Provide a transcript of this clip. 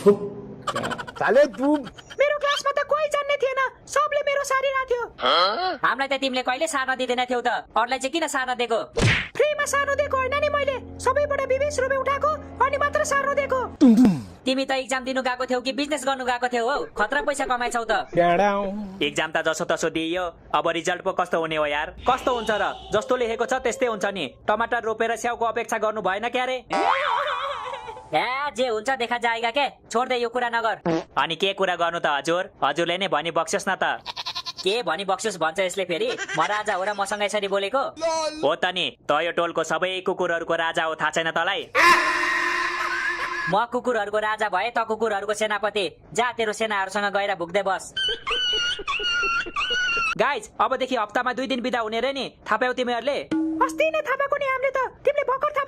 साले तू मेरो क्लासमा त कोही जान्ने थिएन, सबले मेरो सारी राख्यो। हामीलाई त तिमीले कहिले सार्न दिँदैन थियौ त, अरूलाई चाहिँ किन सार्न दिएको? फ्रीमा सार्नु दिएको होइन नि, मैले सबैबाट 20 रुपियाँ उठाएको अनि मात्र सार्नु दिएको। तिमी त इक्जाम दिनु गएको थियौ कि बिजनेस गर्नु गएको थियौ? हो, खतरा पैसा कमाइछौ त। इक्जाम त जसो तसो दिइयो, अब रिजल्ट पो कस्तो हुने हो यार? कस्तो हुन्छ र? जस्तो लेखेको छ त्यस्तै हुन्छ नि। टमाटर रोपेर स्याउको अपेक्षा गर्नु भएन क्यारे? ए जे हुन्छ देखा जाएगा के, छोड्दे यो कुरा नगर। अनि के कुरा गर्नु त हजुर? हजुरले नै भनी बक्स्योस् न त। के भनी बक्सुस भन्छ यसले फेरि? म राजा हो र मसँग यसरी बोलेको? हो त नि, त यो टोलको सबै कुकुरहरूको राजा हो, थाहा छैन तँलाई? म कुकुरहरूको राजा भए त कुकुरहरूको सेनापति। जा तेरो सेनाहरूसँग गएर भुक्दै बस। गाइज, अबदेखि हप्तामा 2 दिन बिदा हुने रे नि, थाहा पायौ तिमीहरूले? अस्ति नै थाहा पाएको नि हामीले त, तिमीले भर्खर थाहा